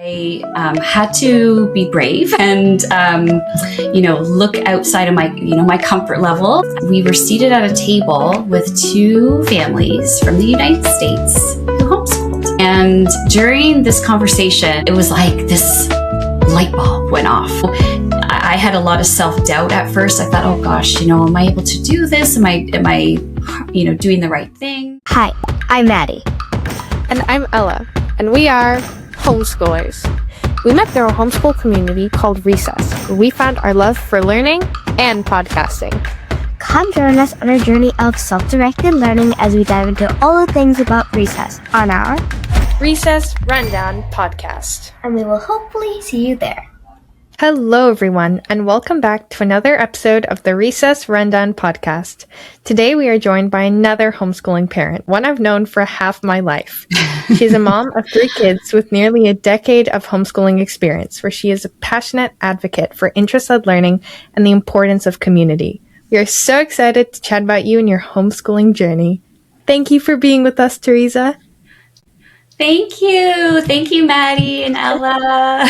I had to be brave and, look outside of my comfort level. We were seated at a table with two families from the United States who homeschooled. And during this conversation, it was like this light bulb went off. I had a lot of self-doubt at first. I thought, oh gosh, am I able to do this? Am I doing the right thing? Hi, I'm Maddie. And I'm Ella, and we are homeschoolers. We met through a homeschool community called Recess, where we found our love for learning and podcasting. Come join us on our journey of self-directed learning as we dive into all the things about Recess on our Recess Rundown podcast. And we will hopefully see you there. Hello, everyone, and welcome back to another episode of the Recess Rundown podcast. Today, we are joined by another homeschooling parent, one I've known for half my life. She's a mom of 3 kids with nearly a decade of homeschooling experience, where she is a passionate advocate for interest-led learning and the importance of community. We are so excited to chat about you and your homeschooling journey. Thank you for being with us, Teresa. Thank you. Thank you, Maddie and Ella.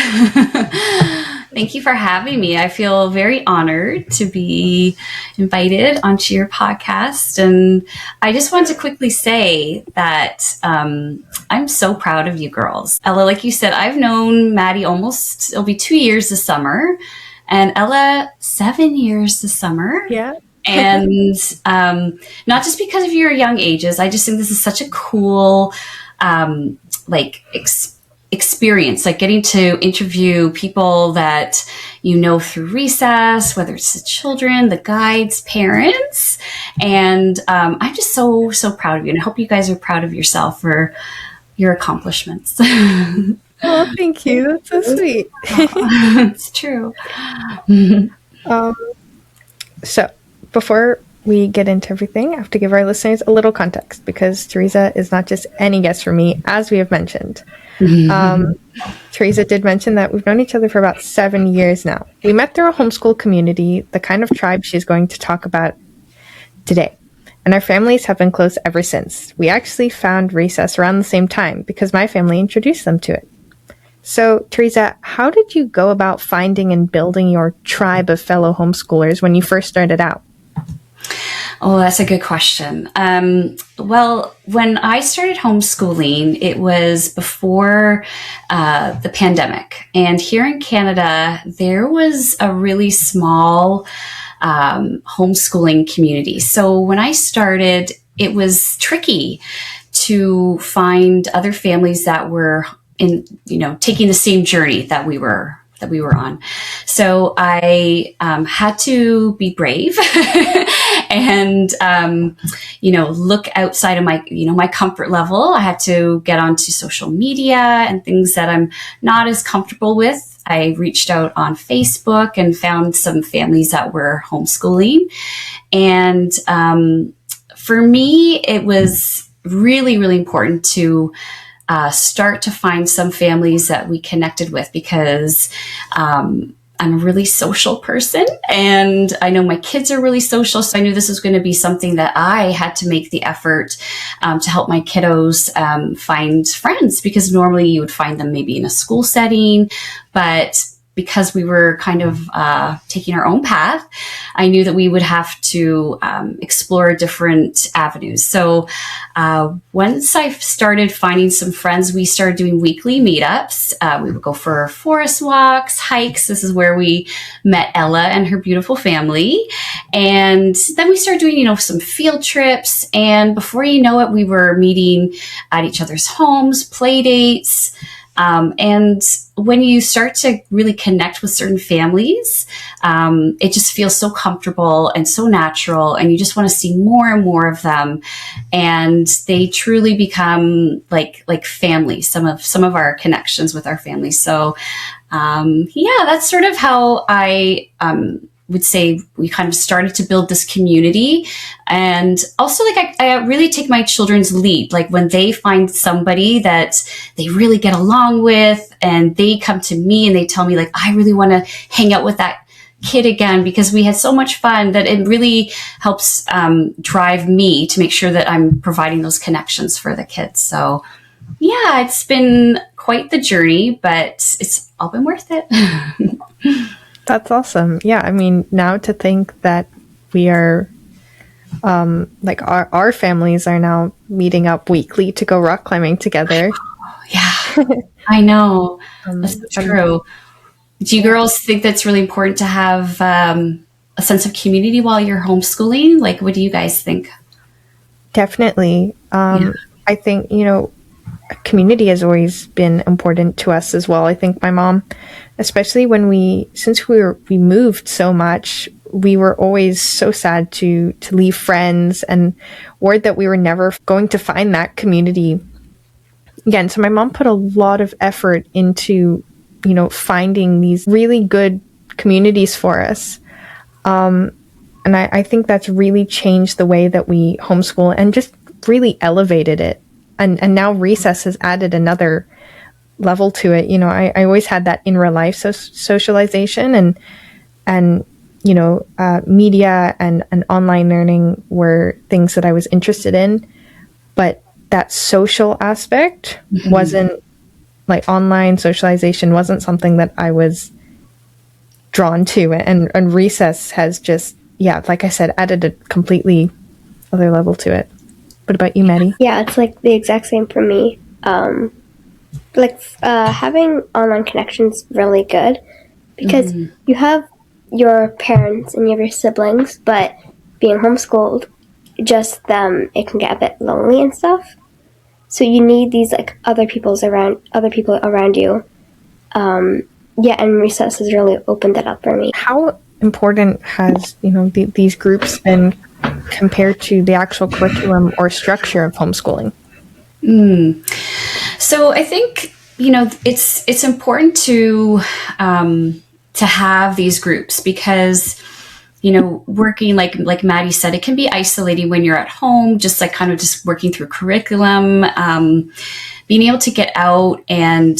Thank you for having me. I feel very honored to be invited onto your podcast. And I just want to quickly say that I'm so proud of you girls. Ella, like you said, I've known Maddie it'll be 2 years this summer, and Ella, 7 years this summer. Yeah. And not just because of your young ages. I just think this is such a cool experience, like getting to interview people that through Recess, whether it's the children, the guides, parents. And I'm just so proud of you. And I hope you guys are proud of yourself for your accomplishments. Oh, thank you. That's so sweet. It's true. So before we get into everything, I have to give our listeners a little context because Teresa is not just any guest for me, as we have mentioned. Teresa did mention that we've known each other for about 7 years now. We met through a homeschool community, the kind of tribe she's going to talk about today. And our families have been close ever since. We actually found Recess around the same time because my family introduced them to it. So, Teresa, how did you go about finding and building your tribe of fellow homeschoolers when you first started out? Oh, that's a good question. Well, when I started homeschooling, it was before the pandemic. And here in Canada, there was a really small homeschooling community. So when I started, it was tricky to find other families that were taking the same journey that we were on. So I had to be brave and, look outside of my comfort level. I had to get onto social media and things that I'm not as comfortable with. I reached out on Facebook and found some families that were homeschooling. And for me, it was really, really important to start to find some families that we connected with because I'm a really social person and I know my kids are really social. So I knew this was going to be something that I had to make the effort to help my kiddos find friends, because normally you would find them maybe in a school setting, but because we were kind of taking our own path, I knew that we would have to explore different avenues. So once I started finding some friends, we started doing weekly meetups. We would go for forest walks, hikes. This is where we met Ella and her beautiful family. And then we started doing, some field trips. And before you know it, we were meeting at each other's homes, play dates. And when you start to really connect with certain families, it just feels so comfortable and so natural, and you just want to see more and more of them. And they truly become like family, some of our connections with our family. So, that's sort of how I, would say we kind of started to build this community. And also I really take my children's lead. Like when they find somebody that they really get along with and they come to me and they tell me I really want to hang out with that kid again because we had so much fun, that it really helps drive me to make sure that I'm providing those connections for the kids. So yeah, it's been quite the journey, but it's all been worth it. That's awesome. Yeah, I mean, now to think that we are, like our families are now meeting up weekly to go rock climbing together. Yeah, I know. That's so And true. Do you girls think that's really important to have a sense of community while you're homeschooling? Like, what do you guys think? definitely, Yeah. I think, community has always been important to us as well. I think my mom, especially since we moved so much, we were always so sad to leave friends and worried that we were never going to find that community again. So my mom put a lot of effort into, finding these really good communities for us. And I think that's really changed the way that we homeschool and just really elevated it. And now Recess has added another level to it. I always had that in real life socialization and media and online learning were things that I was interested in. But that social aspect wasn't, like, online socialization wasn't something that I was drawn to. And Recess has just, like I said, added a completely other level to it. What about you, Maddie? Yeah, it's like the exact same for me. Having online connections really good because you have your parents and you have your siblings, but being homeschooled, just them, it can get a bit lonely and stuff. So you need these like other people around you. And Recess has really opened it up for me. How important has these groups been compared to the actual curriculum or structure of homeschooling? So I think it's important to have these groups because working like Maddie said, it can be isolating when you're at home, just like kind of just working through curriculum. Being able to get out and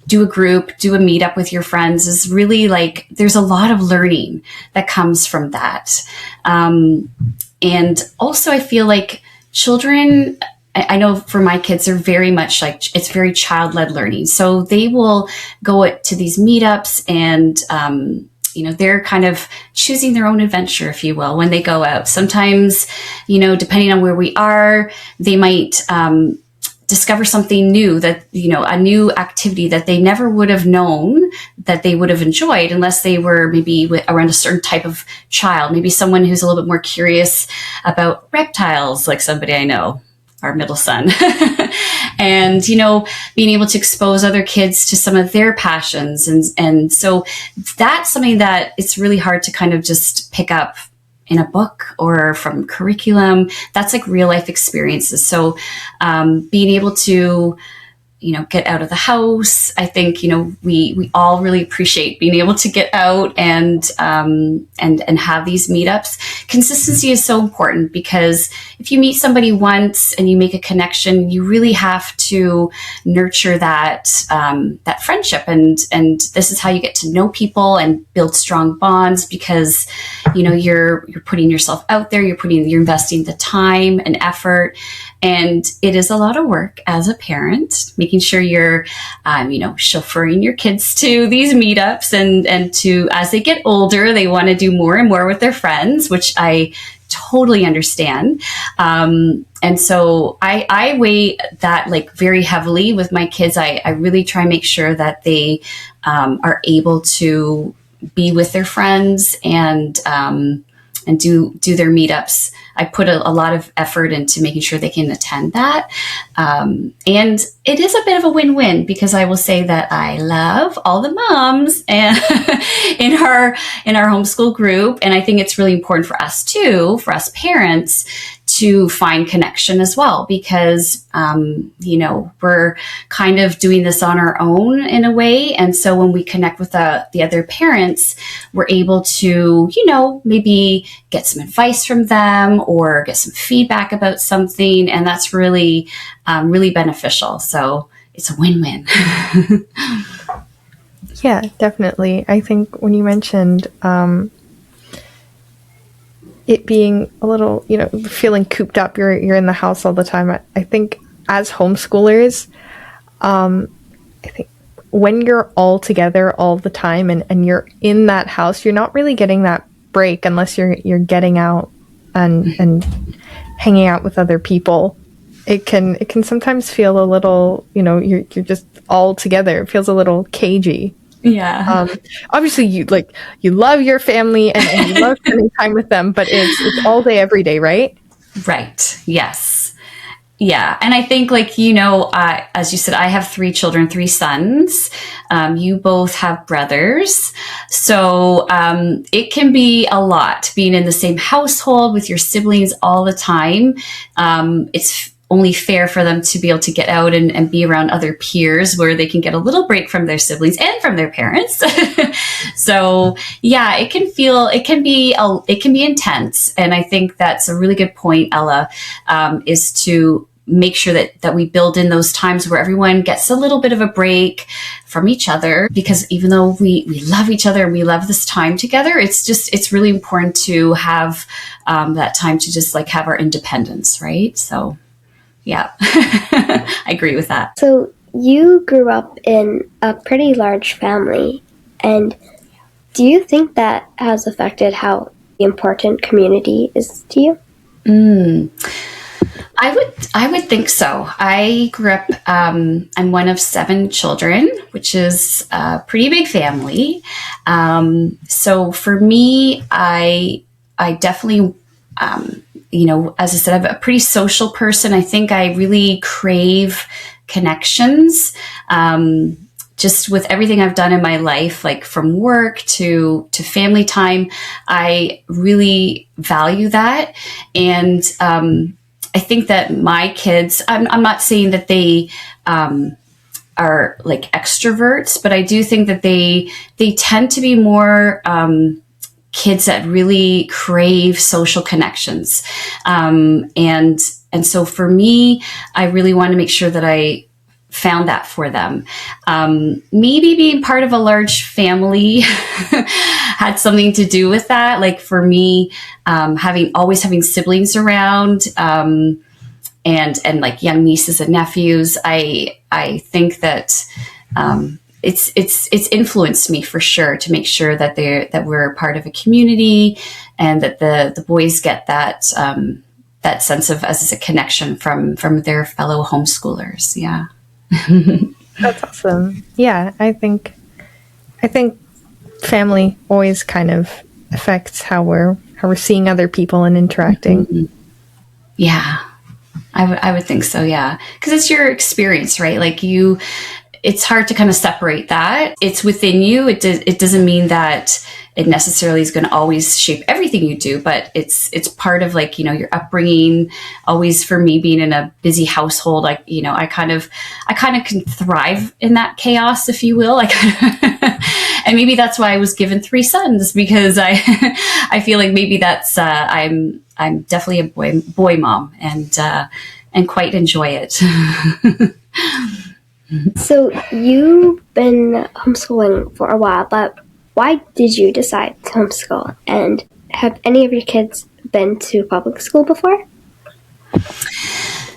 do a group, do a meetup with your friends is really like, there's a lot of learning that comes from that. And also I feel like children, I know for my kids, they're very much like, it's very child-led learning. So they will go to these meetups and, they're kind of choosing their own adventure, if you will, when they go out. Sometimes, depending on where we are, they might, discover something new that, a new activity that they never would have known that they would have enjoyed unless they were maybe around a certain type of child, maybe someone who's a little bit more curious about reptiles, like somebody I know, our middle son. And, being able to expose other kids to some of their passions. And so that's something that it's really hard to kind of just pick up in a book or from curriculum. That's like real life experiences. So being able to, get out of the house. I think, we all really appreciate being able to get out and have these meetups. Consistency is so important because if you meet somebody once and you make a connection, you really have to nurture that friendship. And this is how you get to know people and build strong bonds because, you're putting yourself out there, you're investing the time and effort. And it is a lot of work as a parent, making sure you're, chauffeuring your kids to these meetups and to, as they get older, they want to do more and more with their friends, which I totally understand. And so I weigh that like very heavily with my kids. I really try and make sure that they are able to be with their friends and do their meetups. I put a lot of effort into making sure they can attend that. And it is a bit of a win-win because I will say that I love all the moms and in our homeschool group. And I think it's really important for us too, for us parents, to find connection as well, because, we're kind of doing this on our own in a way. And so when we connect with the other parents, we're able to, maybe get some advice from them or get some feedback about something. And that's really, really beneficial. So it's a win-win. Yeah, definitely. I think when you mentioned, it being a little, feeling cooped up, you're in the house all the time. I think as homeschoolers, I think when you're all together all the time and you're in that house, you're not really getting that break unless you're getting out and hanging out with other people. It can sometimes feel a little, you're just all together. It feels a little cagey. Yeah. Obviously you love your family and you love spending time with them, but it's all day, every day, right? Right. Yes. Yeah. And I think as you said, I have 3 children, 3 sons. You both have brothers. So, it can be a lot being in the same household with your siblings all the time. It's only fair for them to be able to get out and be around other peers where they can get a little break from their siblings and from their parents. So yeah, it can be intense. And I think that's a really good point, Ella, is to make sure that we build in those times where everyone gets a little bit of a break from each other, because even though we love each other and we love this time together, it's really important to have that time to just have our independence, right? So yeah, I agree with that. So you grew up in a pretty large family, and do you think that has affected how important community is to you? I would think so. I grew up, I'm one of 7 children, which is a pretty big family. So for me, I definitely, as I said, I'm a pretty social person. I think I really crave connections. Just with everything I've done in my life, like from work to family time, I really value that. And, I think that my kids, I'm not saying that they are like extroverts, but I do think that they tend to be more kids that really crave social connections. And so for me, I really want to make sure that I found that for them. Maybe being part of a large family had something to do with that. Like for me, always having siblings around, and like young nieces and nephews, I think that it's influenced me for sure to make sure that we're part of a community, and that the boys get that sense of as a connection from their fellow homeschoolers. Yeah. That's awesome. Yeah, I think family always kind of affects how we're seeing other people and interacting. Mm-hmm. Yeah, I would think so. Yeah, because it's your experience, right? Like it's hard to kind of separate that. It's within you. It doesn't mean that it necessarily is going to always shape everything you do, but it's part of your upbringing. Always for me, being in a busy household, I kind of can thrive in that chaos, if you will. And maybe that's why I was given 3 sons, because I feel like maybe that's I'm definitely a boy mom, and quite enjoy it. So you've been homeschooling for a while, but why did you decide to homeschool? And have any of your kids been to public school before?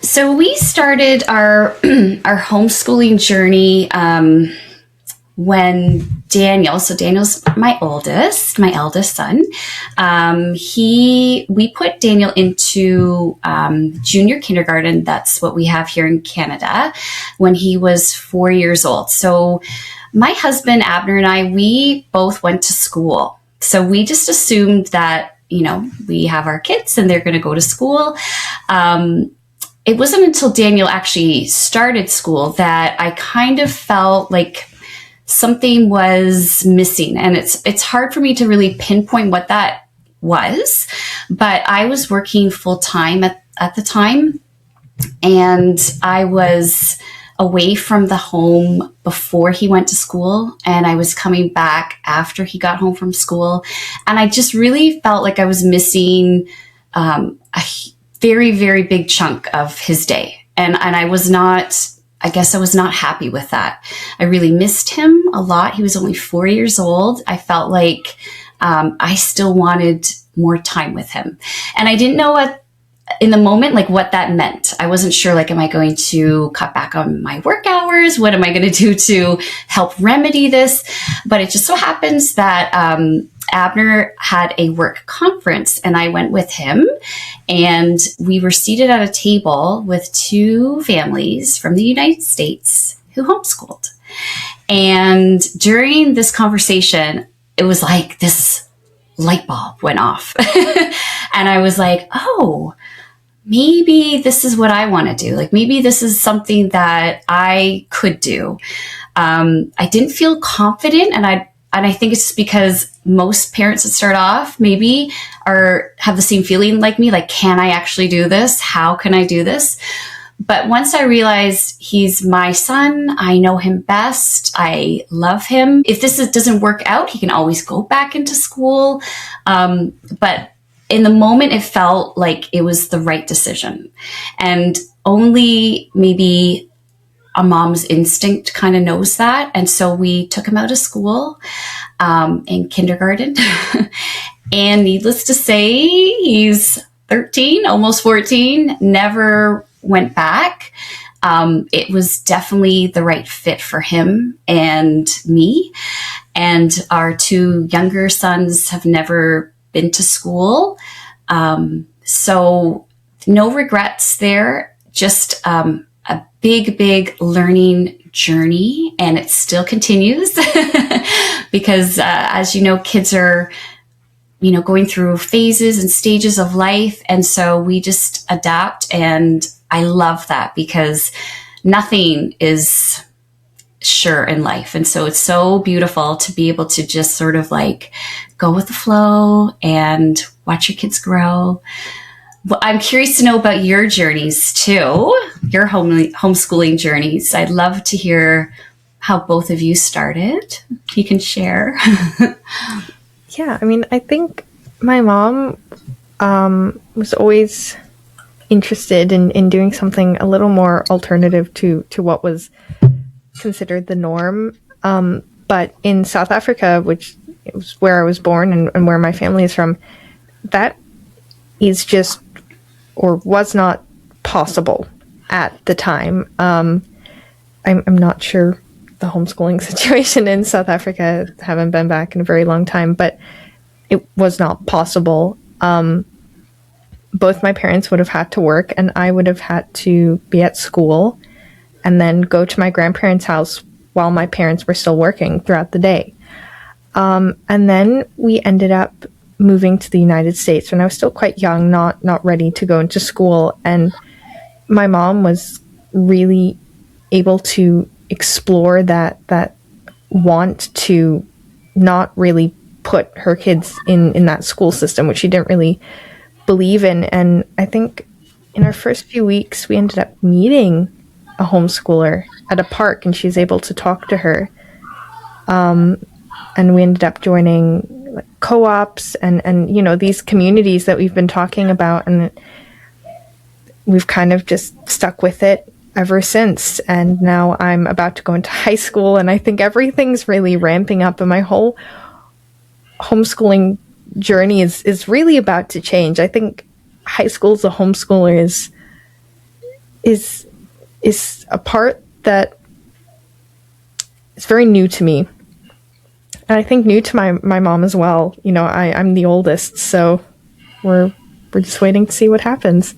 So we started our homeschooling journey when Daniel's my eldest son. We put Daniel into junior kindergarten. That's what we have here in Canada, when he was 4 years old. So my husband, Abner, and I, we both went to school. So we just assumed that, we have our kids and they're going to go to school. It wasn't until Daniel actually started school that I kind of felt like something was missing. And it's hard for me to really pinpoint what that was, but I was working full time at the time, and I was away from the home before he went to school, and I was coming back after he got home from school. And I just really felt like I was missing a very, very big chunk of his day. And I was not happy with that. I really missed him a lot. He was only 4 years old. I felt like I still wanted more time with him. And I didn't know in the moment, like what that meant. I wasn't sure, like, am I going to cut back on my work hours? What am I going to do to help remedy this? But it just so happens that Abner had a work conference and I went with him, and we were seated at a table with two families from the United States who homeschooled. And during this conversation, it was like this light bulb went off. And I was like, oh, maybe this is what I want to do. Like, maybe this is something that I could do. I didn't feel confident, and I think it's because most parents that start off maybe have the same feeling like me, like, can I actually do this? How can I do this? But once I realized he's my son, I know him best, I love him. If this doesn't work out, he can always go back into school. But in the moment, it felt like it was the right decision. And only maybe a mom's instinct kind of knows that. And so we took him out of school in kindergarten. And needless to say, he's 13, almost 14, never went back. It was definitely the right fit for him and me. And our two younger sons have never been to school. So no regrets there, just a big learning journey, and it still continues because as you know, kids are, going through phases and stages of life. And so we just adapt, and I love that because nothing is sure in life. And so it's so beautiful to be able to just sort of like go with the flow and watch your kids grow. Well, I'm curious to know about your journeys too, your homeschooling journeys. I'd love to hear how both of you started. You can share. Yeah, I mean, I think my mom was always interested in doing something a little more alternative to what was considered the norm. But in South Africa, which was where I was born and where my family is from, that is just, or was not possible at the time. I'm not sure the homeschooling situation in South Africa. Haven't been back in a very long time, but it was not possible. Both my parents would have had to work, and I would have had to be at school and then go to my grandparents' house while my parents were still working throughout the day. And then we ended up moving to the United States when I was still quite young, not ready to go into school. And my mom was really able to explore that want to not really put her kids in that school system, which she didn't really believe in. And I think in our first few weeks, we ended up meeting a homeschooler at a park, and she was able to talk to her. And we ended up joining like co-ops and these communities that we've been talking about, and we've kind of just stuck with it ever since. And now I'm about to go into high school, and I think everything's really ramping up, and my whole homeschooling journey is really about to change. I think high school as a homeschooler is a part that is very new to me. And I think new to my mom as well. I'm the oldest, so we're just waiting to see what happens.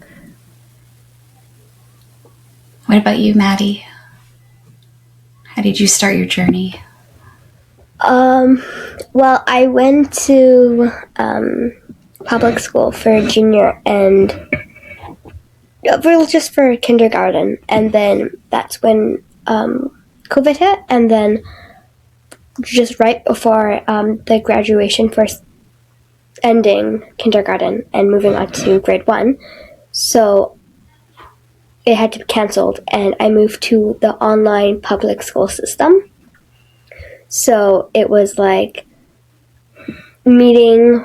What about you, Maddie? How did you start your journey? Well, I went to public school for junior and just for kindergarten, and then that's when COVID hit, and then just right before the graduation for ending kindergarten and moving on to grade 1, so it had to be canceled, and I moved to the online public school system. So it was like meeting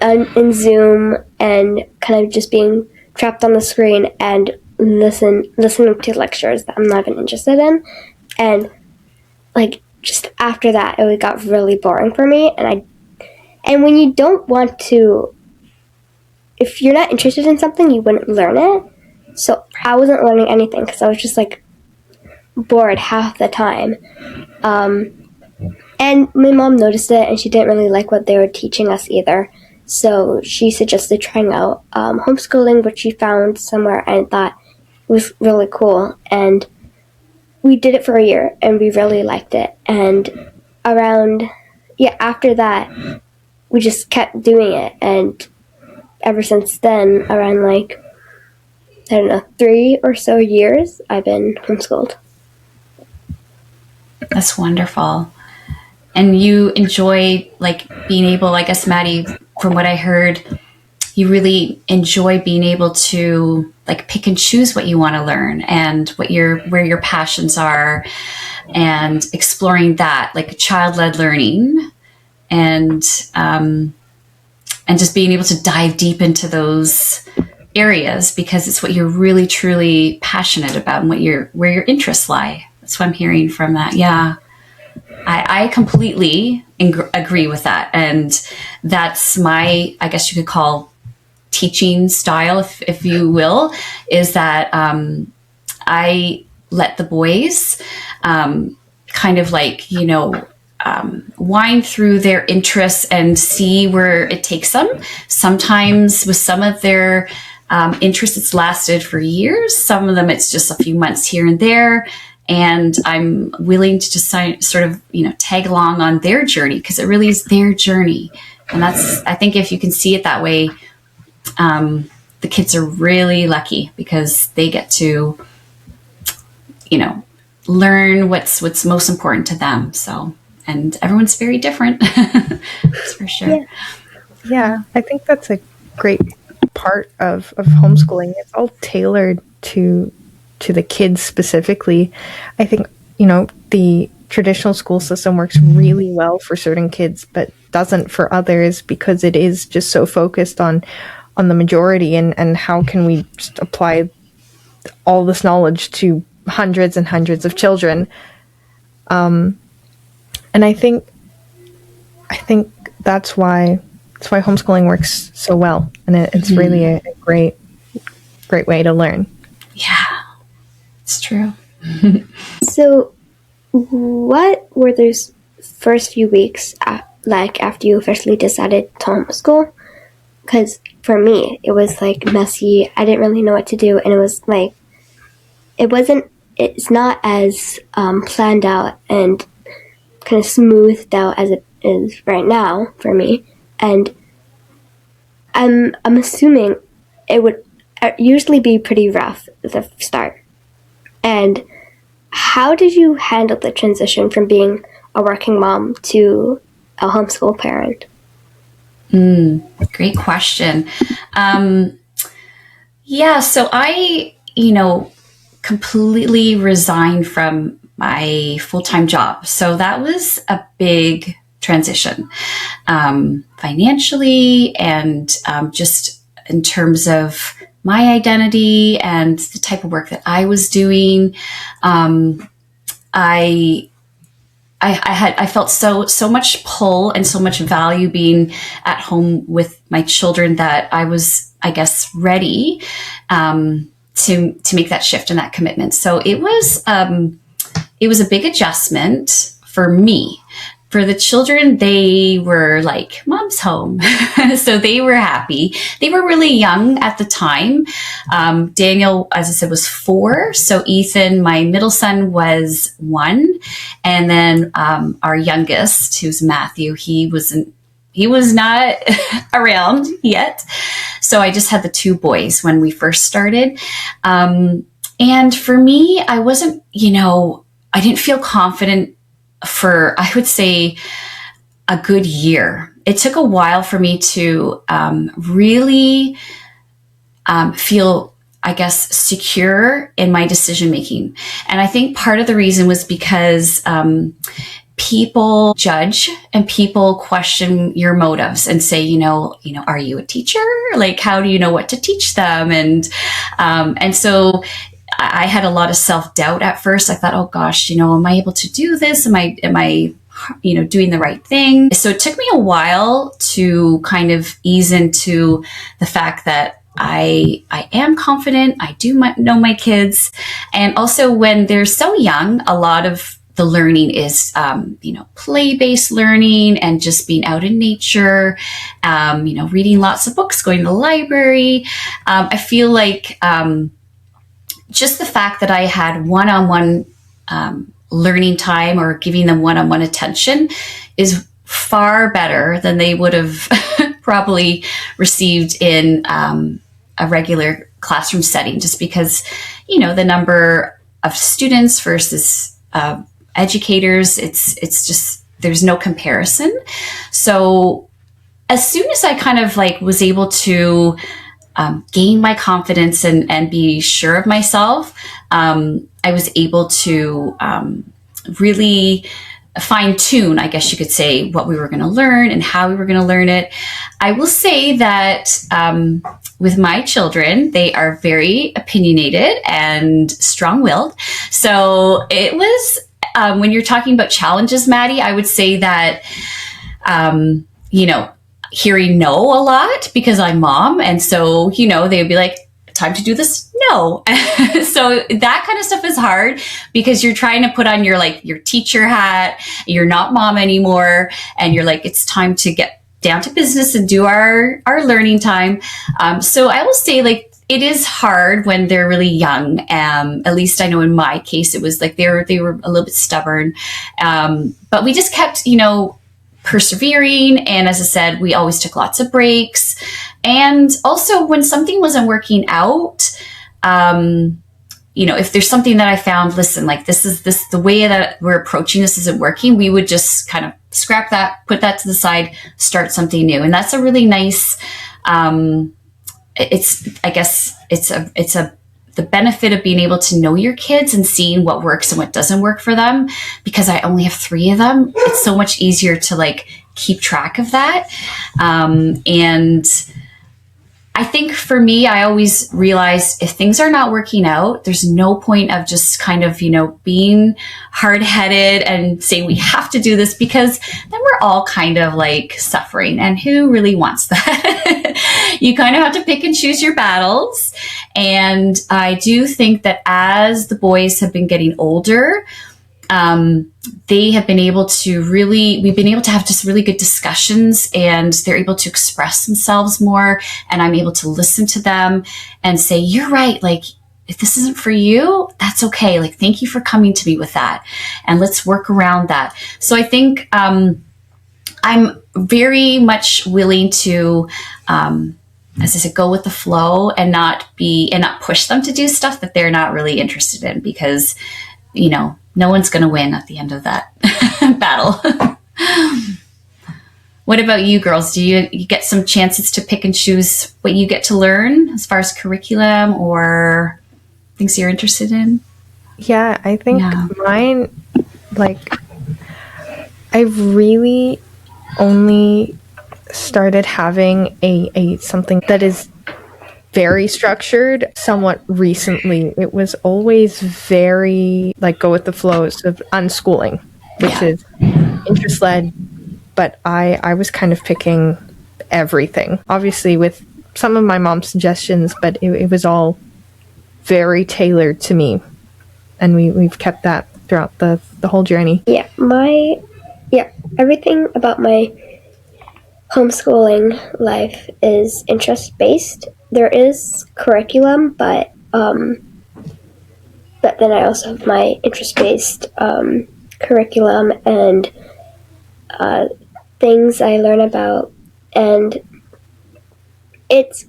in Zoom and kind of just being trapped on the screen and listening to lectures that I'm not even interested in. And like just after that, it got really boring for me. And when you don't want to if you're not interested in something, you wouldn't learn it. So I wasn't learning anything because I was just like bored half the time. And my mom noticed it, and she didn't really like what they were teaching us either. So she suggested trying out homeschooling, which she found somewhere and thought it was really cool. And we did it for a year, and we really liked it. And after that, we just kept doing it. And ever since then, around 3 or so years, I've been homeschooled. That's wonderful. And you enjoy being able, I guess, Maddie, from what I heard, you really enjoy being able to pick and choose what you want to learn and where your passions are, and exploring that, like child-led learning, and just being able to dive deep into those areas because it's what you're really truly passionate about and where your interests lie. That's what I'm hearing from that. Yeah. I completely agree with that. And that's my, I guess you could call teaching style, if you will, is that I let the boys kind of wind through their interests and see where it takes them. Sometimes with some of their interests, it's lasted for years. Some of them, it's just a few months here and there. And I'm willing to just sort of, tag along on their journey because it really is their journey. And I think if you can see it that way, the kids are really lucky because they get to, learn what's most important to them. So, and everyone's very different. That's for sure. Yeah, I think that's a great part of homeschooling. It's all tailored to the kids specifically. I think, the traditional school system works really well for certain kids, but doesn't for others because it is just so focused on the majority and how can we just apply all this knowledge to hundreds and hundreds of children. And I think that's why homeschooling works so well. And it's really a great way to learn. Yeah, it's true. So what were those first few weeks after you officially decided to homeschool? Because for me, it was messy. I didn't really know what to do. And it was it's not as planned out and kind of smoothed out as it is right now for me. And I'm assuming it would usually be pretty rough at the start. And how did you handle the transition from being a working mom to a homeschool parent? Great question. So I, completely resigned from my full-time job. So that was a big transition, financially and just in terms of my identity and the type of work that I was doing. I felt so much pull and so much value being at home with my children that I was, I guess, ready to make that shift and that commitment. So it was a big adjustment for me. For the children, they were like, Mom's home. So they were happy. They were really young at the time. Daniel, as I said, was 4. So Ethan, my middle son, was 1. And then our youngest, who's Matthew, he was not around yet. So I just had the 2 boys when we first started. And for me, I wasn't, I didn't feel confident for, I would say, a good year. It took a while for me to really feel, I guess, secure in my decision making. And I think part of the reason was because people judge and people question your motives and say, are you a teacher? How do you know what to teach them? And so I had a lot of self-doubt at first. I thought, oh gosh, am I able to do this? Am I doing the right thing. So it took me a while to kind of ease into the fact that I am confident. I do know my kids. And also when they're so young, a lot of the learning is, play-based learning and just being out in nature, reading lots of books, going to the library. I feel like just the fact that I had one-on-one learning time or giving them one-on-one attention is far better than they would have probably received in a regular classroom setting, just because, the number of students versus educators, it's just, there's no comparison. So as soon as I kind of was able to gain my confidence and be sure of myself, I was able to really fine tune, I guess you could say, what we were going to learn and how we were going to learn it. I will say that with my children, they are very opinionated and strong-willed. So it was, when you're talking about challenges, Maddie, I would say that, hearing no a lot because I'm mom. And so, they would be like, time to do this? No. So that kind of stuff is hard because you're trying to put on your teacher hat. You're not mom anymore. And you're like, it's time to get down to business and do our learning time. So I will say it is hard when they're really young. At least I know in my case, it was they were a little bit stubborn. But we just kept, persevering. And as I said, we always took lots of breaks. And also when something wasn't working out, if there's something that I found, listen, this the way that we're approaching this isn't working, we would just kind of scrap that, put that to the side, start something new. And that's a really nice, the benefit of being able to know your kids and seeing what works and what doesn't work for them. Because I only have 3 of them, it's so much easier to keep track of that. And I think for me, I always realized if things are not working out, there's no point of just kind of, being hard-headed and saying we have to do this, because then we're all kind of suffering, and who really wants that? You kind of have to pick and choose your battles. And I do think that as the boys have been getting older, they have been able to we've been able to have just really good discussions, and they're able to express themselves more, and I'm able to listen to them and say, you're right. If this isn't for you, that's okay. Thank you for coming to me with that, and let's work around that. So I think, I'm very much willing to, as I said, go with the flow and not push them to do stuff that they're not really interested in, because, no one's going to win at the end of that battle. What about you girls? Do you get some chances to pick and choose what you get to learn as far as curriculum or things you're interested in? Yeah, I think mine, I've really only started having a something that is very structured somewhat recently. It was always very go with the flows of unschooling, which is interest led, but I was kind of picking everything, obviously with some of my mom's suggestions, but it was all very tailored to me, and we've kept that throughout the whole journey. Everything about my homeschooling life is interest based. There is curriculum, but then I also have my interest-based curriculum and things I learn about, and it's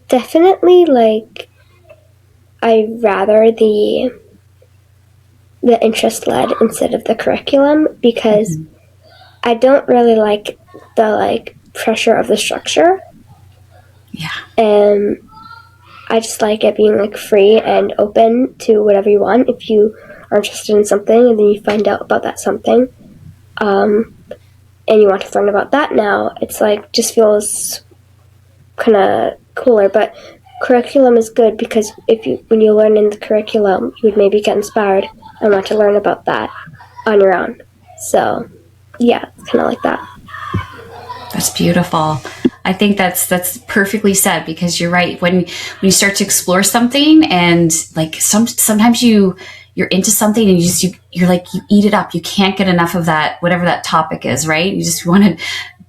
definitely I rather the interest-led instead of the curriculum, because I don't really like the pressure of the structure. Yeah. And I just like it being free and open to whatever you want. If you are interested in something and then you find out about that something, and you want to learn about that now, it's just feels kind of cooler. But curriculum is good because when you learn in the curriculum, you would maybe get inspired and want to learn about that on your own. So, yeah, it's kind of like that. That's beautiful. I think that's perfectly said, because you're right. When you start to explore something, and like sometimes you're into something and you're like, you eat it up. You can't get enough of that, whatever that topic is, right? You just want to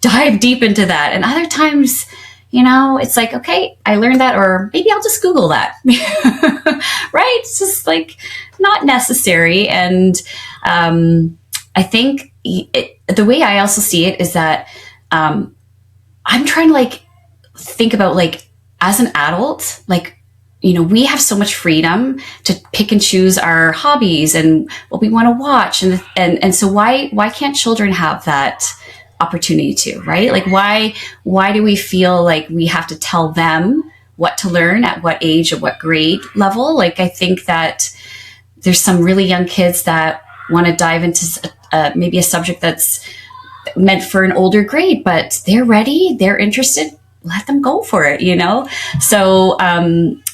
dive deep into that. And other times, it's like, okay, I learned that, or maybe I'll just Google that, right? It's just like not necessary. And I think the way I also see it is that I'm trying to like think about, like, as an adult, like, we have so much freedom to pick and choose our hobbies and what we want to watch. And so why can't children have that opportunity to, right? Like, why do we feel like we have to tell them what to learn at what age, at what grade level? Like, I think that there's some really young kids that want to dive into maybe a subject that's meant for an older grade, but they're ready, they're interested, let them go for it, So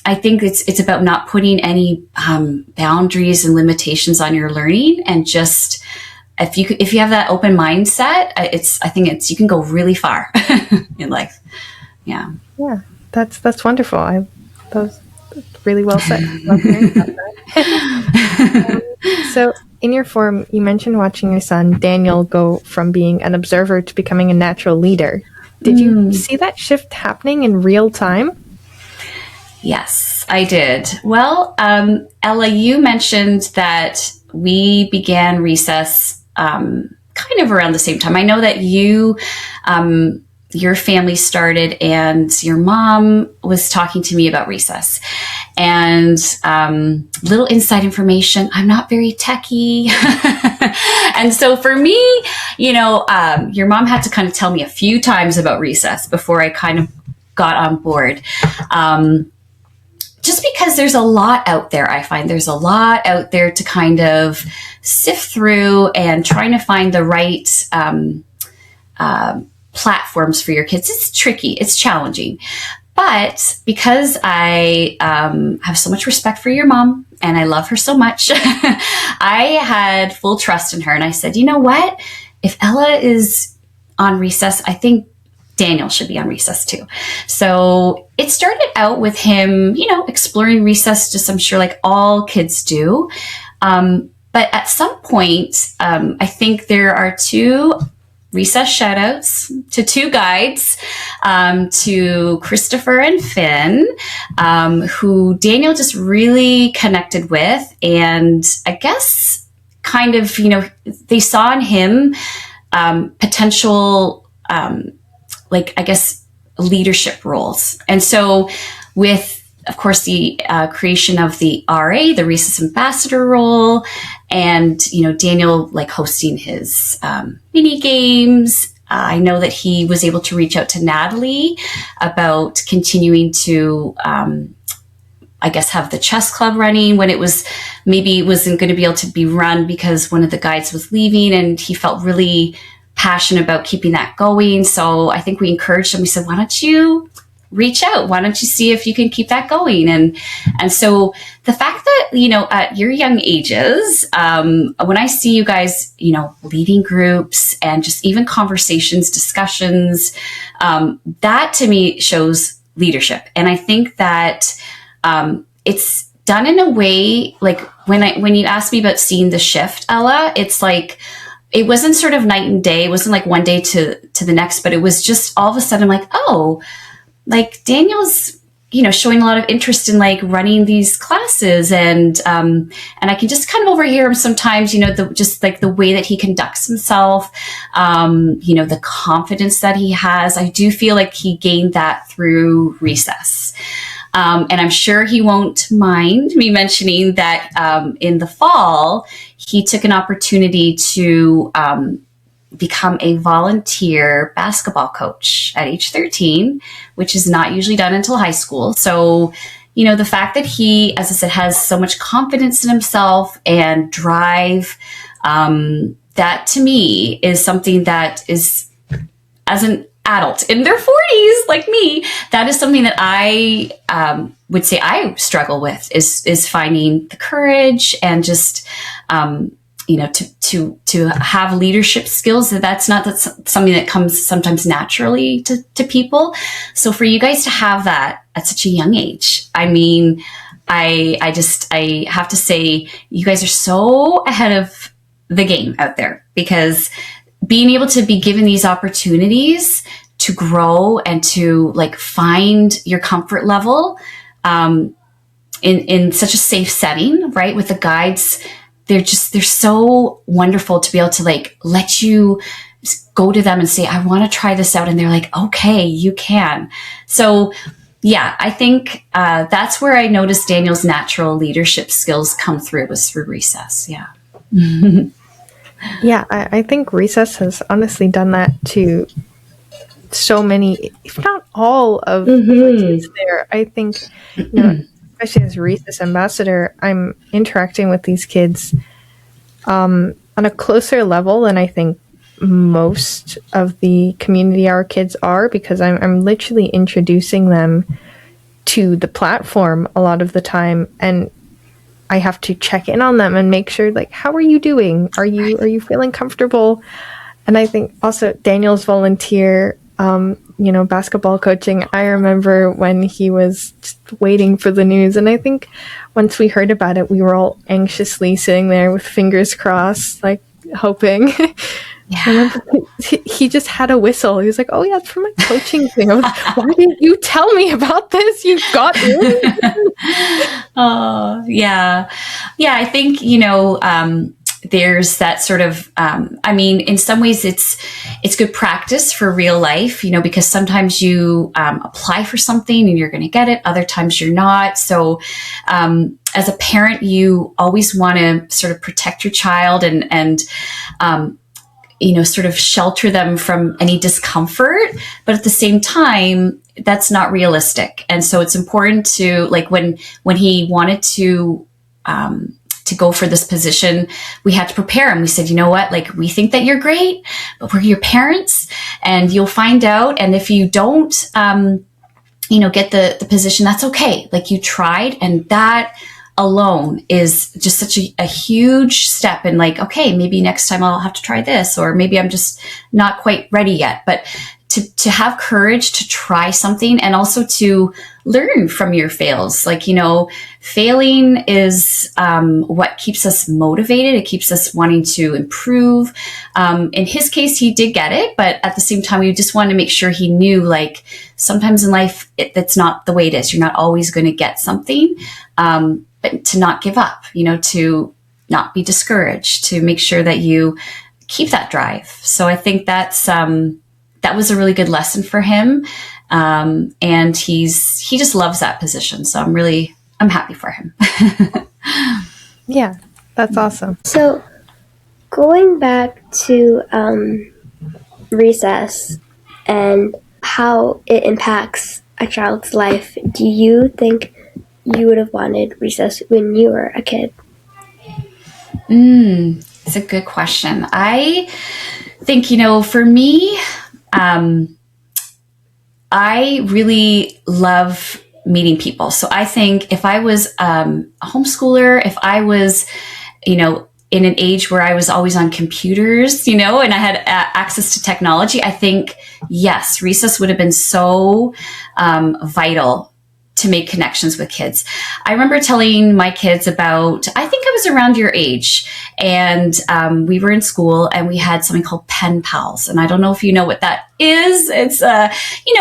I think it's about not putting any boundaries and limitations on your learning, and just if you have that open mindset, I think you can go really far in life. Yeah. Yeah, that's wonderful. That was really well said. Love hearing about that. So in your form, you mentioned watching your son Daniel go from being an observer to becoming a natural leader. Did you see that shift happening in real time? Yes, I did. Well, Ella, you mentioned that we began recess kind of around the same time. I know that your family started, and your mom was talking to me about recess. And little inside information, I'm not very techie. And so for me, your mom had to kind of tell me a few times about recess before I kind of got on board. Just because there's a lot out there. I find there's a lot out there to kind of sift through, and trying to find the right platforms for your kids. It's tricky. It's challenging. But because I have so much respect for your mom, and I love her so much, I had full trust in her. And I said, you know what? If Ella is on recess, I think Daniel should be on recess too. So it started out with him, exploring recess, just I'm sure like all kids do. But at some point, I think there are two recess shout outs to two guides, to Christopher and Finn, who Daniel just really connected with. And I guess kind of, they saw in him potential, leadership roles. And so with, of course, the creation of the RA, the Recess Ambassador role, and, Daniel like hosting his mini games. I know that he was able to reach out to Natalie about continuing to, have the chess club running when it wasn't going to be able to be run because one of the guides was leaving, and he felt really passionate about keeping that going. So I think we encouraged him. We said, why don't you reach out? Why don't you see if you can keep that going? And so the fact that, at your young ages, when I see you guys, leading groups and just even conversations, discussions, that to me shows leadership. And I think that it's done in a way, like when you asked me about seeing the shift, Ella, it's like, it wasn't sort of night and day. It wasn't like one day to the next, but it was just all of a sudden like, oh, like Daniel's, showing a lot of interest in like running these classes, and I can just kind of overhear him sometimes, just like the way that he conducts himself, the confidence that he has. I do feel like he gained that through recess. And I'm sure he won't mind me mentioning that in the fall, he took an opportunity to become a volunteer basketball coach at age 13, which is not usually done until high school. So, the fact that he, as I said, has so much confidence in himself and drive, that to me is something that is, as an adult in their 40s like me, that is something that I would say I struggle with, is finding the courage and just to have leadership skills. That's something that comes sometimes naturally to people. So for you guys to have that at such a young age, I mean, I have to say you guys are so ahead of the game out there, because being able to be given these opportunities to grow and to like find your comfort level in such a safe setting, right? With the guides, they're so wonderful to be able to like let you go to them and say, I want to try this out. And they're like, okay, you can. So yeah, I think that's where I noticed Daniel's natural leadership skills come through, was through recess. Yeah. Yeah, I think recess has honestly done that to so many, if not all of the kids there. I think, especially as recess ambassador, I'm interacting with these kids on a closer level than I think most of the community hour kids are, because I'm literally introducing them to the platform a lot of the time, and I have to check in on them and make sure, like, how are you doing? Are you feeling comfortable? And I think also Daniel's volunteer, basketball coaching. I remember when he was just waiting for the news, and I think once we heard about it, we were all anxiously sitting there with fingers crossed, like hoping. Yeah. I remember he just had a whistle. He was like, "Oh yeah, it's for my coaching thing." I was like, why didn't you tell me about this? You got it. Oh yeah. I think there's that sort of in some ways it's good practice for real life, because sometimes you apply for something and you're going to get it, other times you're not. So as a parent, you always want to sort of protect your child and sort of shelter them from any discomfort, but at the same time, that's not realistic. And so it's important to, like, when he wanted to go for this position, we had to prepare him. We said, you know what, like, we think that you're great, but we're your parents and you'll find out. And if you don't, get the position, that's okay. Like, you tried, and that alone is just such a huge step in, like, okay, maybe next time I'll have to try this, or maybe I'm just not quite ready yet. But to have courage to try something, and also to learn from your fails. Like, failing is what keeps us motivated. It keeps us wanting to improve. In his case, he did get it, but at the same time, we just wanted to make sure he knew, like, sometimes in life, that's not the way it is. You're not always going to get something, but to not give up, to not be discouraged, to make sure that you keep that drive. So I think that was a really good lesson for him. And he just loves that position. So I'm happy for him. Yeah, that's awesome. So going back to recess and how it impacts a child's life, do you think you would have wanted recess when you were a kid? It's a good question. I think, for me, I really love meeting people. So I think if I was a homeschooler, if I was, in an age where I was always on computers, and I had access to technology, I think, yes, recess would have been so vital to make connections with kids. I remember telling my kids about, I think I was around your age, and we were in school and we had something called pen pals. And I don't know if you know what that is. It's,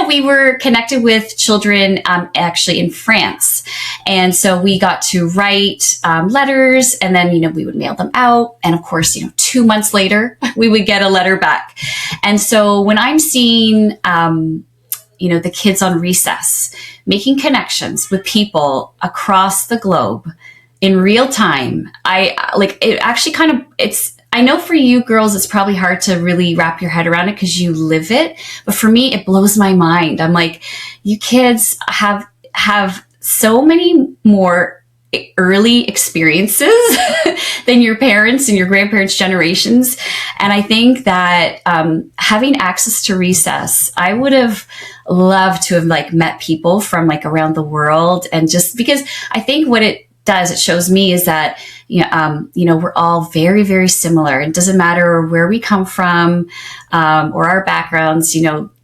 we were connected with children actually in France. And so we got to write letters, and then, we would mail them out. And of course, 2 months later, we would get a letter back. And so when I'm seeing, the kids on recess, making connections with people across the globe in real time, I know for you girls, it's probably hard to really wrap your head around it because you live it. But for me, it blows my mind. I'm like, you kids have so many more early experiences than your parents and your grandparents' generations. And I think that having access to recess, I would have loved to have met people from around the world. And just because I think what it does, it shows me is that, we're all very, very similar. It doesn't matter where we come from, or our backgrounds.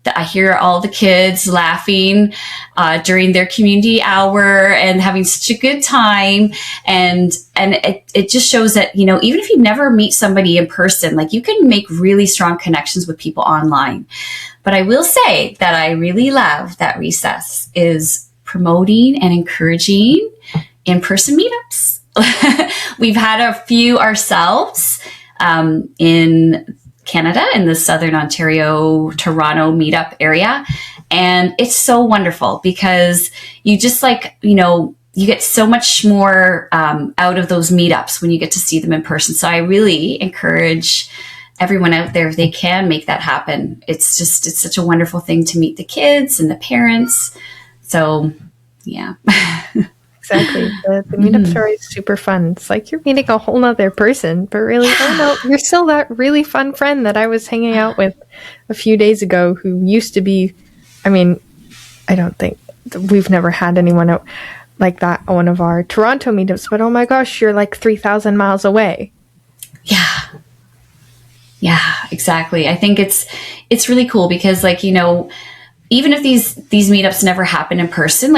I hear all the kids laughing during their community hour and having such a good time. And it just shows that, even if you never meet somebody in person, like, you can make really strong connections with people online. But I will say that I really love that Recess is promoting and encouraging in-person meetups. We've had a few ourselves in Canada, in the Southern Ontario, Toronto meetup area. And it's so wonderful because you just you get so much more out of those meetups when you get to see them in person. So I really encourage everyone out there, if they can make that happen. It's such a wonderful thing to meet the kids and the parents. So, yeah. Exactly. The meetups are always super fun. It's like you're meeting a whole nother person, but really, oh no, you're still that really fun friend that I was hanging out with a few days ago who used to be, I don't think, we've never had anyone out like that at one of our Toronto meetups, but oh my gosh, you're like 3,000 miles away. Yeah, exactly. I think it's really cool because, even if these meetups never happen in person,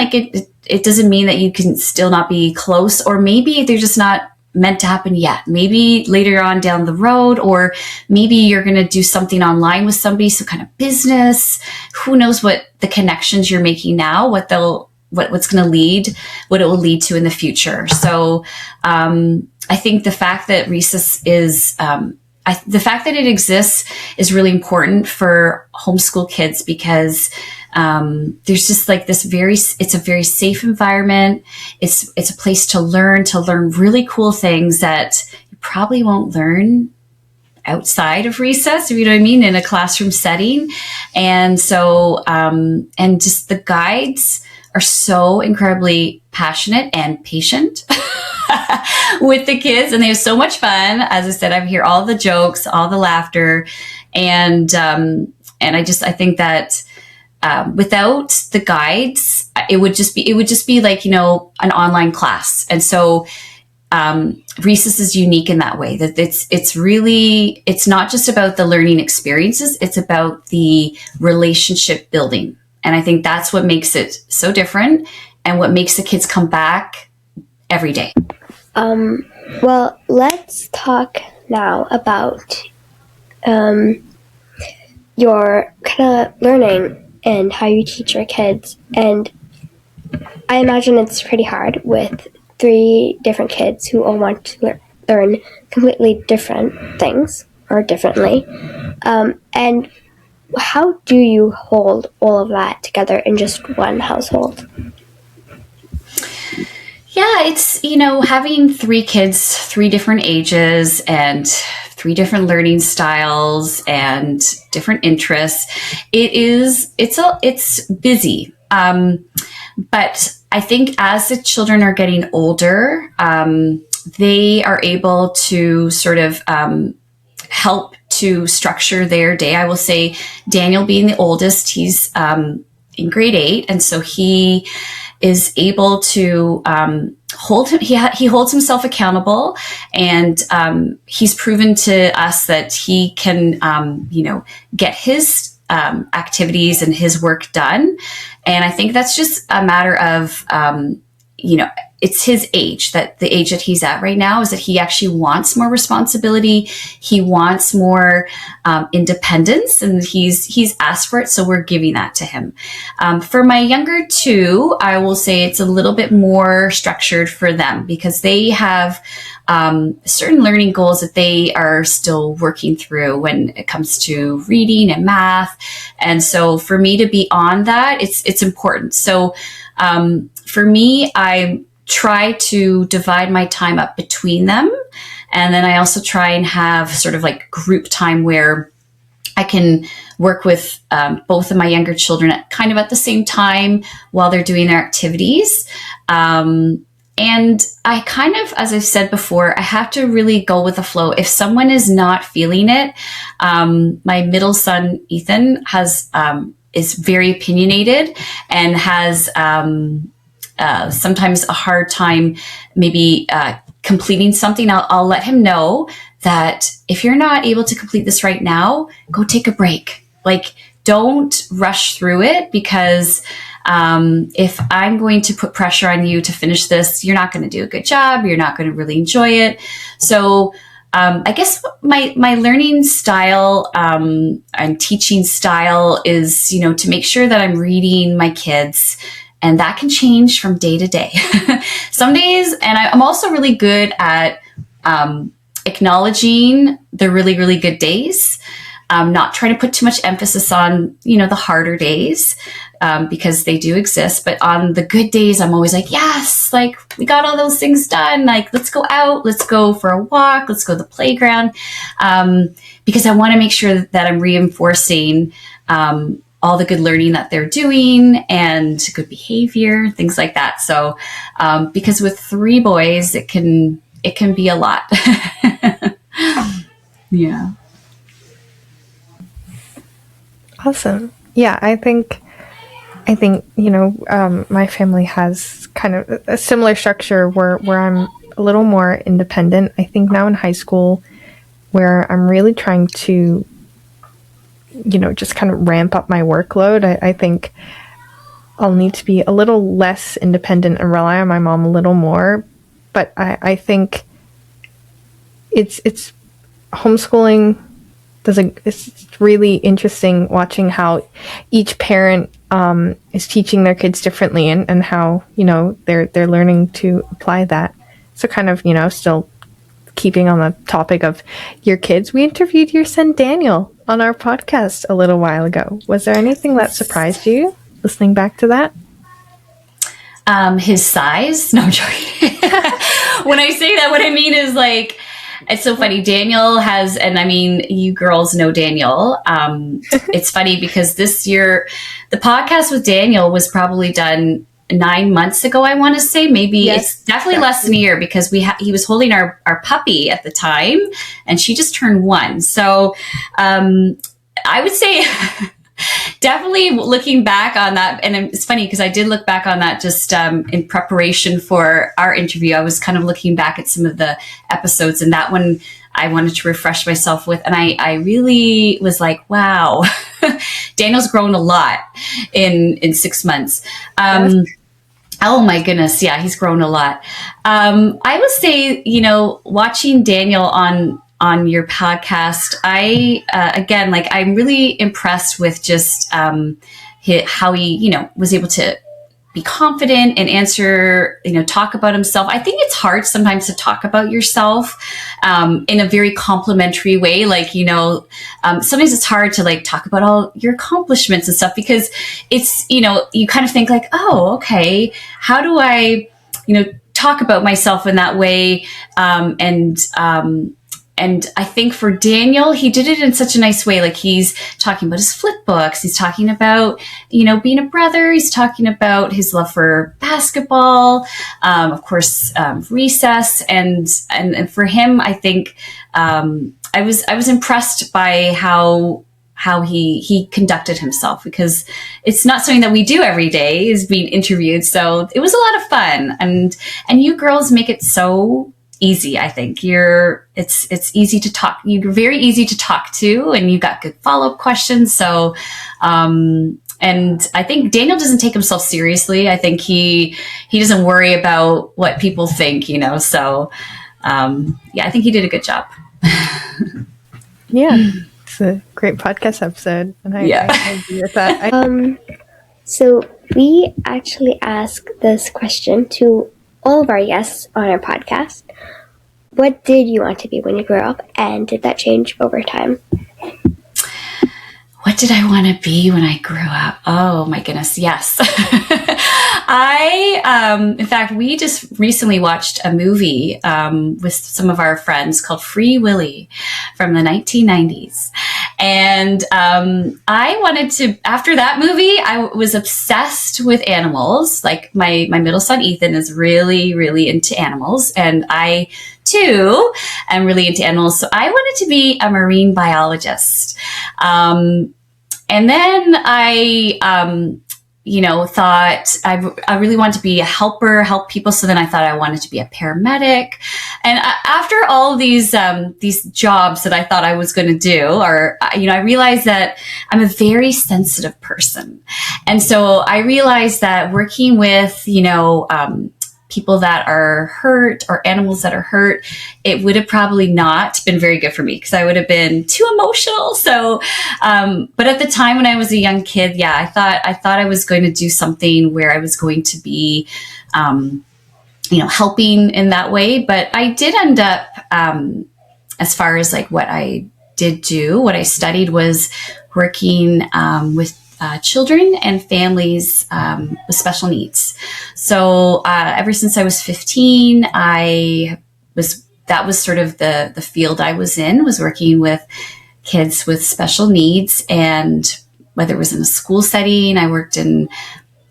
it doesn't mean that you can still not be close, or maybe they're just not meant to happen yet. Maybe later on down the road, or maybe you're going to do something online with somebody, some kind of business. Who knows what the connections you're making now, what it will lead to in the future. So I think the fact that Recess is the fact that it exists is really important for homeschool kids because there's just it's a very safe environment. It's a place to learn really cool things that you probably won't learn outside of Recess, if you know what I mean, in a classroom setting. And so, and just the guides are so incredibly passionate and patient with the kids, and they have so much fun. As I said, I hear all the jokes, all the laughter, and I think that without the guides, it would just be like an online class. And so Recess is unique in that way, that it's not just about the learning experiences, it's about the relationship building. And I think that's what makes it so different and what makes the kids come back every day. Well, let's talk now about your kind of learning and how you teach your kids. And I imagine it's pretty hard with 3 different kids who all want to learn completely different things or differently. And how do you hold all of that together in just one household? Yeah, it's, having 3 kids, 3 different ages and 3 different learning styles and different interests. It's busy. But I think as the children are getting older, they are able to sort of help to structure their day. I will say Daniel, being the oldest, he's in grade 8. And so he is able to he holds himself accountable, and he's proven to us that he can get his activities and his work done. And I think that's just a matter of it's his age, that the age that he's at right now is that he actually wants more responsibility. He wants more independence, and he's asked for it. So we're giving that to him. For my younger 2, I will say it's a little bit more structured for them because they have certain learning goals that they are still working through when it comes to reading and math. And so for me to be on that, it's important. So for me, I try to divide my time up between them. And then I also try and have sort of like group time where I can work with both of my younger children kind of at the same time while they're doing their activities. And I kind of, as I've said before, I have to really go with the flow. If someone is not feeling it, my middle son, Ethan, is very opinionated and has sometimes a hard time maybe completing something, I'll let him know that if you're not able to complete this right now, go take a break. Like, don't rush through it, because if I'm going to put pressure on you to finish this, you're not going to do a good job. You're not going to really enjoy it. So I guess my learning style and teaching style is, to make sure that I'm reading my kids. And that can change from day to day. Some days, and I'm also really good at acknowledging the really, really good days. Not trying to put too much emphasis on, the harder days, because they do exist. But on the good days, I'm always like, yes, like we got all those things done. Like, let's go out, let's go for a walk, let's go to the playground. Because I want to make sure that I'm reinforcing all the good learning that they're doing and good behavior, things like that. So, because with 3 boys, it can be a lot. Yeah. Awesome. Yeah, I think my family has kind of a similar structure where I'm a little more independent. I think now in high school, where I'm really trying to, just kind of ramp up my workload. I think I'll need to be a little less independent and rely on my mom a little more. But I think it's homeschooling. It's really interesting watching how each parent is teaching their kids differently, and how they're learning to apply that. So kind of still keeping on the topic of your kids, we interviewed your son Daniel on our podcast a little while ago. Was there anything that surprised you listening back to that? His size? No, I'm joking. When I say that, what I mean is, like, it's so funny. Daniel has, and I mean, you girls know Daniel. It's funny because this year, the podcast with Daniel was probably done 9 months ago, I want to say. Maybe it's definitely less than a year, because he was holding our puppy at the time, and she just turned 1. So I would say definitely looking back on that, and it's funny because I did look back on that just in preparation for our interview. I was kind of looking back at some of the episodes, and that one I wanted to refresh myself with. And I really was like, wow, Daniel's grown a lot in 6 months. Oh my goodness. Yeah, he's grown a lot. I would say, watching Daniel on your podcast, again, like, I'm really impressed with just how he, was able to be confident and answer, talk about himself. I think it's hard sometimes to talk about yourself in a very complimentary way. Like, sometimes it's hard to like talk about all your accomplishments and stuff, because it's, you kind of think like, oh, okay, how do I, talk about myself in that way? And I think for Daniel, he did it in such a nice way. Like, he's talking about his flip books. He's talking about, being a brother. He's talking about his love for basketball, of course, recess. And for him, I think I was impressed by how he conducted himself, because it's not something that we do every day, is being interviewed. So it was a lot of fun. And you girls make it so easy. I think it's easy to talk. You're very easy to talk to, and you got good follow-up questions. So, and I think Daniel doesn't take himself seriously. I think he doesn't worry about what people think, so, yeah, I think he did a good job. Yeah. It's a great podcast episode. And I agree with that. So we actually ask this question to all of our guests on our podcast. What did you want to be when you grew up, and did that change over time? What did I want to be when I grew up? Oh my goodness, yes. In fact, we just recently watched a movie with some of our friends called Free Willy from the 1990s. And I wanted to, after that movie, I was obsessed with animals. Like, my middle son, Ethan, is really, really into animals. And I, too, am really into animals. So I wanted to be a marine biologist. And then I thought I really wanted to be a helper, help people. So then I thought I wanted to be a paramedic. And after all of these jobs that I thought I was going to do, I realized that I'm a very sensitive person. And so I realized that working with, people that are hurt or animals that are hurt, it would have probably not been very good for me because I would have been too emotional. So, but at the time when I was a young kid, yeah, I thought I was going to do something where I was going to be, helping in that way. But I did end up, as far as like what I studied was working with children and families with special needs. So ever since I was 15, that was sort of the field I was in, was working with kids with special needs. And whether it was in a school setting, I worked in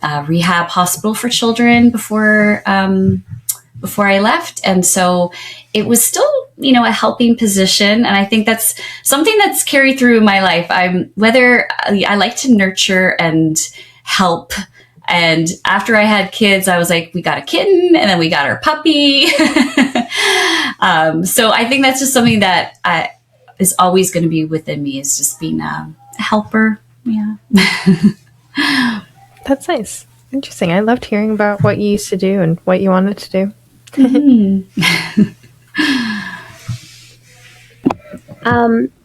a rehab hospital for children before I left. And so it was still, a helping position. And I think that's something that's carried through my life. I like to nurture and help. And after I had kids, I was like, we got a kitten and then we got our puppy. So I think that's just something that is always going to be within me, is just being a helper. Yeah. That's nice. Interesting. I loved hearing about what you used to do and what you wanted to do. Mm-hmm.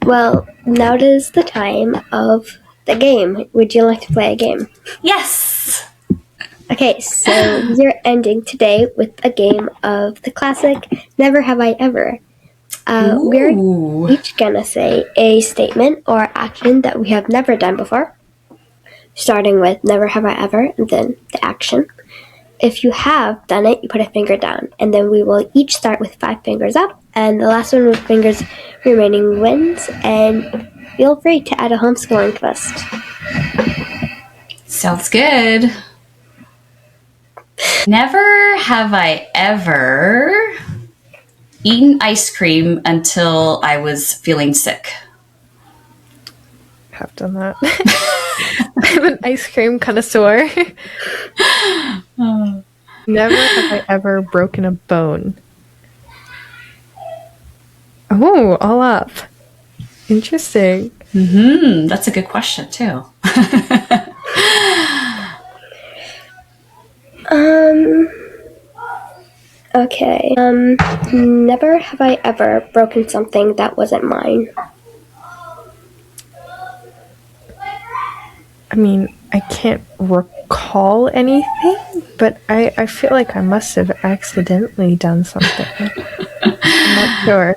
Well, now it is the time of the game. Would you like to play a game? Yes. Okay, so you're ending today with a game of the classic Never Have I Ever. We're each gonna say a statement or action that we have never done before, starting with Never Have I Ever and then the action. If you have done it, you put a finger down, and then we will each start with 5 fingers up, and the last one with fingers remaining wins, and feel free to add a homeschooling twist. Sounds good. Never have I ever eaten ice cream until I was feeling sick. Have done that. I'm an ice cream connoisseur. Never have I ever broken a bone. Oh, all up. Interesting. Mm-hmm. That's a good question too. Okay. Never have I ever broken something that wasn't mine. I mean, I can't recall anything, but I feel like I must have accidentally done something. I'm not sure.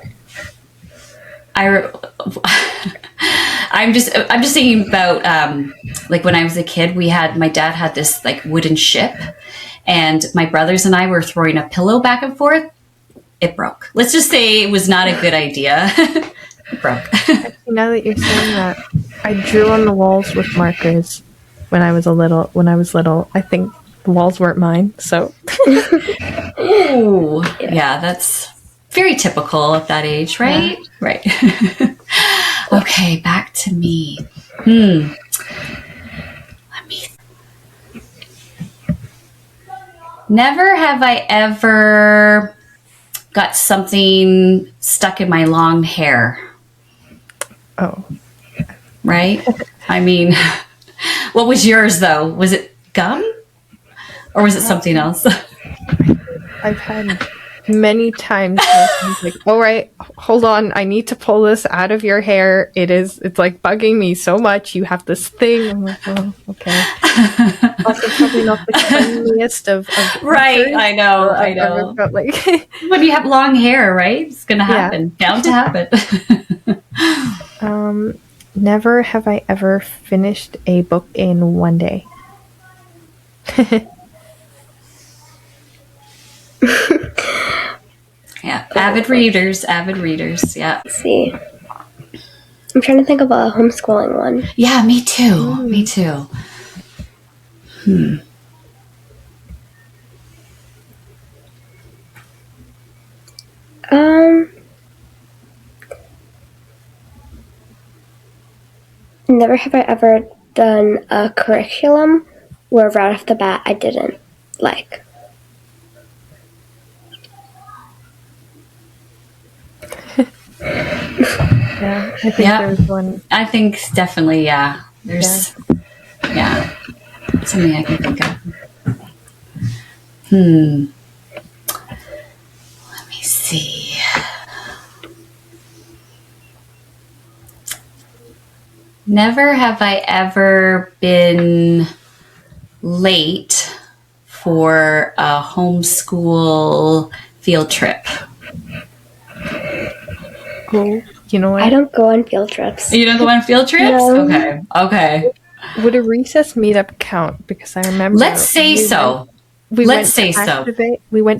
I'm just thinking about like when I was a kid, my dad had this like wooden ship, and my brothers and I were throwing a pillow back and forth. It broke. Let's just say it was not a good idea. It broke. Now that you're saying that, I drew on the walls with markers when I was little. I think the walls weren't mine, so. Ooh, yeah, that's very typical at that age, right? Yeah. Right. Okay, back to me. Let me. Never have I ever got something stuck in my long hair. Oh. Right? I mean, what was yours though? Was it gum? Or was it something else? I've had many times where I'm like, all right, hold on, I need to pull this out of your hair. It's like bugging me so much. You have this thing. I'm like, oh, okay. Also probably not the cleanliest of right, I know. But like when you have long hair, right? It's gonna happen. Yeah. Bound to happen. Never have I ever finished a book in one day. Yeah, avid readers, yeah. Let's see. I'm trying to think of a homeschooling one. Yeah, me too. Me too. Never have I ever done a curriculum were right off the bat I didn't like? Yeah, I think there's one. I think definitely, yeah. There's, something I can think of. Let me see. Never have I ever been late for a homeschool field trip. Oh, you know what? I don't go on field trips. You don't go on field trips? No. Okay. Would a recess meetup count? Because I remember. Let's say so. We went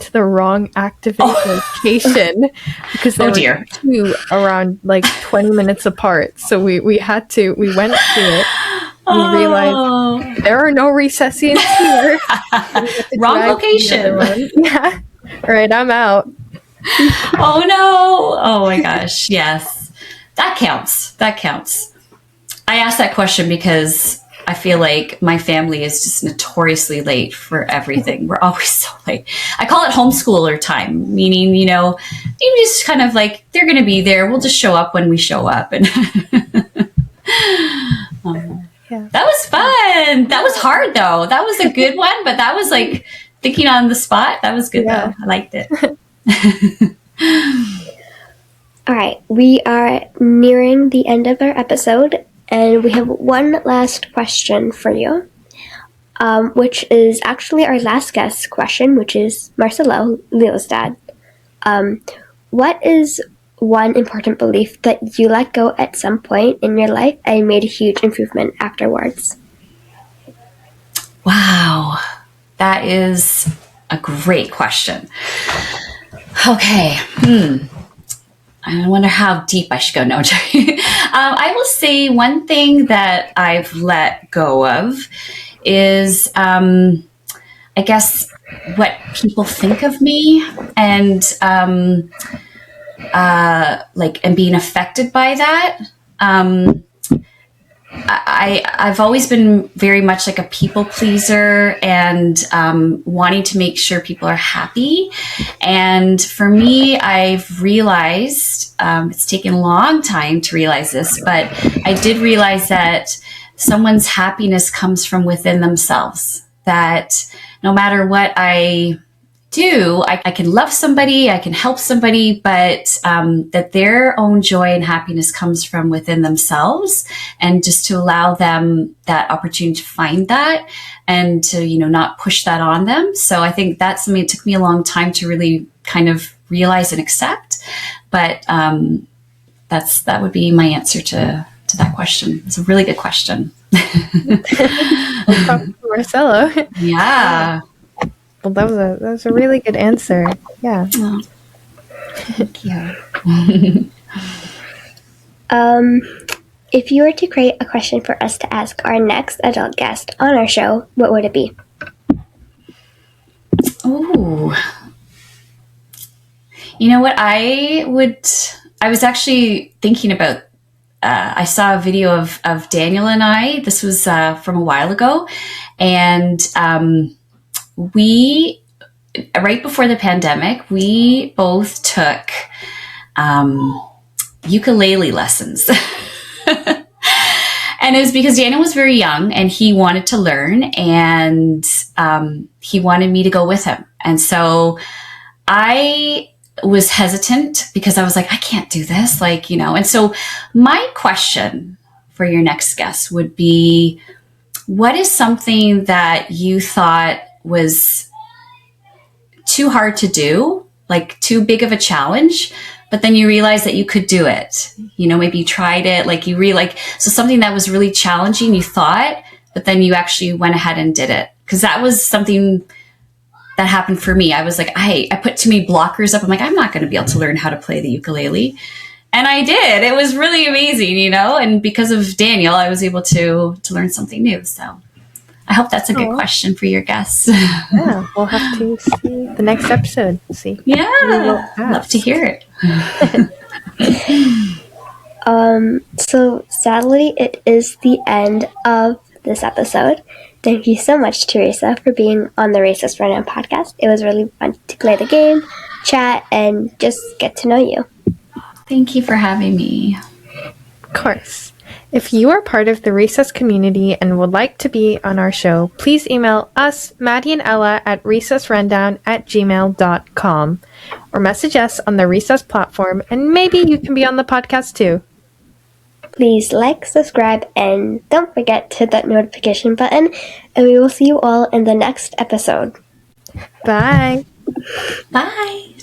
to the wrong Activate location because there were two around like 20 minutes apart. So we went to it. We realized there are no recesses here. Wrong location. Yeah. All right, I'm out. Oh no. Oh my gosh. Yes. That counts. I asked that question because I feel like my family is just notoriously late for everything. We're always so late. I call it homeschooler time, meaning, you just kind of like, they're going to be there. We'll just show up when we show up. And that was fun. That was hard though. That was a good one, but that was like thinking on the spot. That was good though. I liked it. All right, we are nearing the end of our episode, and we have one last question for you, which is actually our last guest question, which is Marcelo, Leo's dad. What is one important belief that you let go at some point in your life and made a huge improvement afterwards? Wow, that is a great question. Okay. I wonder how deep I should go. No, I will say one thing that I've let go of is, I guess, what people think of me and being affected by that. I've always been very much like a people pleaser and wanting to make sure people are happy. And for me, I've realized, it's taken a long time to realize this, but I did realize that someone's happiness comes from within themselves, that no matter what I do, I can love somebody, I can help somebody, but that their own joy and happiness comes from within themselves, and just to allow them that opportunity to find that and to, not push that on them. So I think that's something it took me a long time to really kind of realize and accept. But that would be my answer to that question. It's a really good question. Marcelo. Yeah. Well, that was a really good answer. Yeah. Oh, thank you. If you were to create a question for us to ask our next adult guest on our show, what would it be? Oh, you know what? I was actually thinking about, I saw a video of Daniel and I. This was from a while ago. And we, right before the pandemic, we both took ukulele lessons. And it was because Daniel was very young and he wanted to learn, and he wanted me to go with him. And so I was hesitant because I was like, I can't do this. And so my question for your next guest would be, what is something that you thought was too hard to do, like too big of a challenge, but then you realized that you could do it? Maybe you tried it, so something that was really challenging, you thought, but then you actually went ahead and did it. Because that was something that happened for me. I was like, I put too many blockers up. I'm like, I'm not going to be able to learn how to play the ukulele. And I did. It was really amazing, and because of Daniel, I was able to learn something new. So I hope that's a good question for your guests. Yeah, we'll have to see the next episode. See. Yeah, love to hear it. So sadly, it is the end of this episode. Thank you so much, Teresa, for being on the Racist Rundown podcast. It was really fun to play the game, chat, and just get to know you. Thank you for having me. Of course. If you are part of the Recess community and would like to be on our show, please email us, Maddie and Ella, at recessrundown@gmail.com or message us on the Recess platform, and maybe you can be on the podcast too. Please like, subscribe, and don't forget to hit that notification button, and we will see you all in the next episode. Bye. Bye.